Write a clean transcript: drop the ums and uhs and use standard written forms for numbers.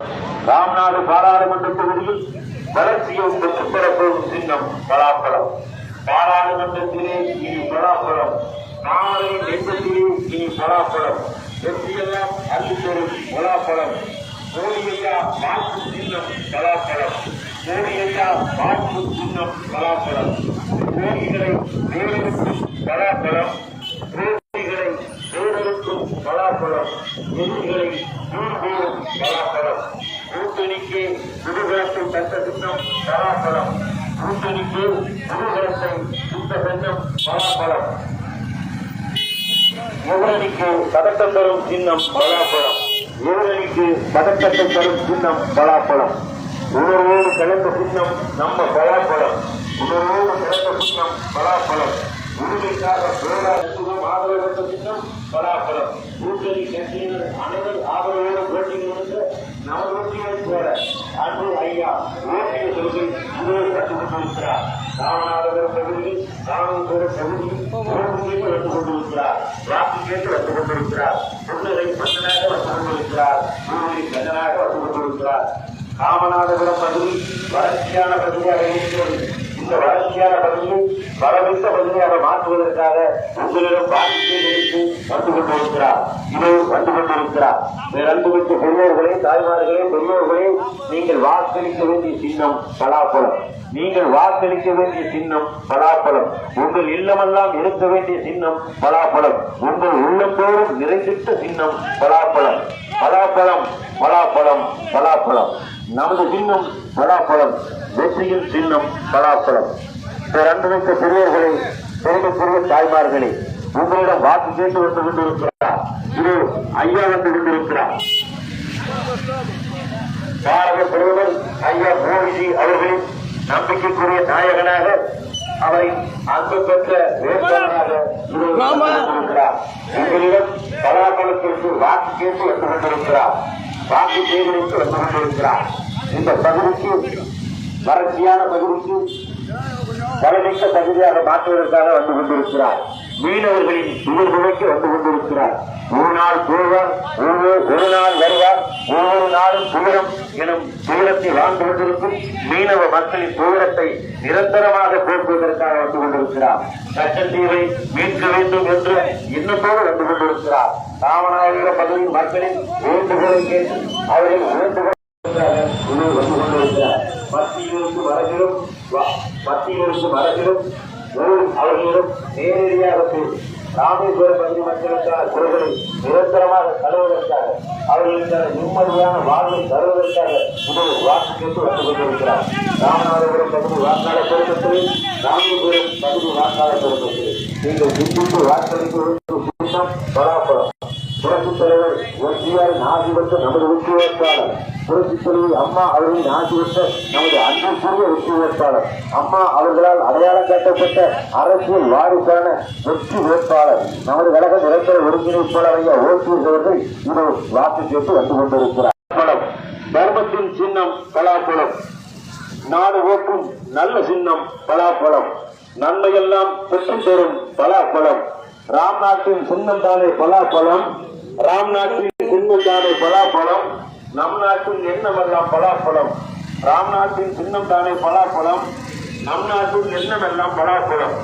ராம்நாடு பாராளுமன்ற தொகுதியில் வளர்ச்சியை பெற்றுத் தரப்போகும் சின்னம் பலாப்பழம். பாராளுமன்றத்திலே இனி பலாப்பழம், நாளை நெஞ்சத்திலே இனி பலாப்பழம், வெற்றியெல்லாம் அள்ளித்தரும் பலாப்பழம். மோடியையா வாக்கு சின்னம் பலாப்பழம், மோடியையா வாக்கு சின்னம் பலாப்பழம். கோடிகளை வேறெடுக்கும் பலாப்பழம், கோடிகளை வேறெடுக்கும் பலாப்பழம், எதிரிகளை தூர்வோம் பலாப்பழம். கூட்டணிக்கு புதுகலத்தை தந்த சின்னம் பலாப்பழம், கூட்டணிக்கு புதுகலத்தை சுத்த சின்னம் பலாப்பழம். எதிரணிக்கு பதட்டம் தரும் சின்னம் பலாப்பழம், எதிரணிக்கு பதட்டத்தை தரும் சின்னம் பலாப்பழம். உணர்வோடு கலந்த சின்னம் நம்ம பலாப்பழம், உணர்வோடு கலந்த சின்னம் பலாப்பழம். உரிமைக்காக பேராசுகம் ஆதரவு பெற்ற சின்னம் பலாப்பழம். கூட்டணி கட்சியினர் அனைவரும் ஆதரவோடு போட்டியிடுகின்ற நமது ஓட்டியை போல அன்பு ஐயா ஓட்டிய தொகுதி இதே கற்றுக் கொண்டிருக்கிறார். ராமநாதபுரம் பகுதியில் ராமபுரம் பகுதியில் ஓட்டுநீர் வந்து கொண்டிருக்கிறார், வாக்கு கேட்டு வந்து கொண்டிருக்கிறார், புன்னகை மன்னனாக வந்து கொண்டிருக்கிறார், ஊழலை கண்ணனாக வந்து கொண்டிருக்கிறார். ராமநாதபுரம் பகுதி வளர்ச்சியான பகுதியாக இருக்கிறது. இந்த வளர்ச்சியான பகுதியை வளமிக்க பகுதியாக மாற்றுவதற்காக உங்களிடம் வாக்கு எடுத்து வந்து கொண்டிருக்கிறார், இதோ வந்து கொண்டிருக்கிறார். அன்புமிக்க பெரியோர்களே, தாய்மார்களே, பெரியோர்களே, நீங்கள் வாக்களிக்க வேண்டிய சின்னம் பலாப்பழம், நீங்கள் வாக்களிக்க வேண்டிய சின்னம் பலாப்பழம். உங்கள் இல்லமெல்லாம் இருக்க வேண்டிய சின்னம் பலாப்பழம், உங்கள் உள்ளத்தோடும் நிறைந்திட்ட சின்னம் பலாப்பழம். பலாப்பழம், பலாப்பழம், பலாப்பழம். நமது சின்னம் பலாப்பழம், வெற்றியின் சின்னம் பலாப்பழம். அன்புமிக்க பெரியவர்களே, பெருமைக்குரிய தாய்மார்களே, உங்களிடம் வாக்கு கேட்டு வந்து கொண்டிருக்கிறார், இது ஐயா வந்து கொண்டிருக்கிறார். பாரத பிரதமர் ஐயா மோடிஜி அவர்களின் நம்பிக்கைக்குரிய நாயகனாக, அவரை அன்பு பெற்ற வேட்பாளராக இருக்கிறார். உங்களிடம் பலாப்பழத்திற்கு வாக்கு கேட்டு வந்து கொண்டிருக்கிறார், வாக்கு சேகரித்து வந்து கொண்டிருக்கிறார். இந்த பகுதிக்கு வறட்சியான பகுதிக்கு வளமிக்க பகுதியாக மாற்றுவதற்காக வந்து கொண்டிருக்கிறார். மீனவர்களின் உயிர்நிலைக்கு வந்து கொண்டிருக்கிறார். ஒரு நாள் போவார், ஒரு நாள் வருவார், ஒவ்வொரு நாளும் துயரம் எனும் துயரத்தை வாழ்ந்து கொண்டிருக்கும் மீனவ மக்களின் துயரத்தை நிரந்தரமாக போக்குவதற்காக வந்து கொண்டிருக்கிறார். கச்சத்தீவை மீட்க வேண்டும் என்ற எண்ணத்தோடு வந்து கொண்டிருக்கிறார். ராமநாதபுரம் பகுதியின் மக்களின் வேண்டுகோளை கேட்டு அவர்கள் வேண்டுகோள் வந்து கொண்டிருக்கிறார். மத்தியிலிருந்து வடக்கிலும் அவர்களிடம் நேரடியாக பேசி ராமேஸ்வரம் பகுதி மக்களுக்கான குறைகளை நிரந்தரமாக தருவதற்காக, அவர்களுக்கான நிம்மதியான வாழ்வை தருவதற்காக உதவி வாக்கு கேட்டு வந்து கொண்டிருக்கிறார். ராமநாதபுரம் பகுதி வாக்காளர் பெருமக்களில், ராமேஸ்வரம் பகுதி வாக்காளர் பெருமக்களில் நீங்கள் சிந்தித்து வாக்களிக்க சின்னம் பலாப்பழம். புரட்சித் தலைவர் எம்ஜிஆரின் ஆட்சி பெற்ற நமது வெற்றி வேட்பாளர், புரட்சித் தலைவர் அம்மா அவர்களின் ஆட்சி பெற்ற நமது அன்பிற்குரிய வெற்றி வேட்பாளர், அம்மா அவர்களால் அடையாளம் காட்டப்பட்ட அரசியல் வாரிசான வெற்றி வேட்பாளர், நமது கழக நிரந்தர ஒருங்கிணைப்பாளர் ஐயா ஓபிஎஸ் அவர்கள் இது வாக்கு கேட்டு வந்து கொண்டிருக்கிறார். தர்மத்தின் சின்னம் பலாப்பழம், நாடு ஓக்கும் நல்ல சின்னம் பலாப்பழம், நன்மையெல்லாம் பெற்று தரும் பலாப்பழம். ராம்நாட்டின் சின்னம் தானே பலாப்பழம், ராம்நாட்டின் சின்னம் தானே பலாப்பழம், நம் நாட்டின் எண்ணமெல்லாம் பலாப்பழம். ராம்நாட்டின் சின்னம் தானே பலாப்பழம், நம் நாட்டின் எண்ணமெல்லாம் பலாப்பழம்.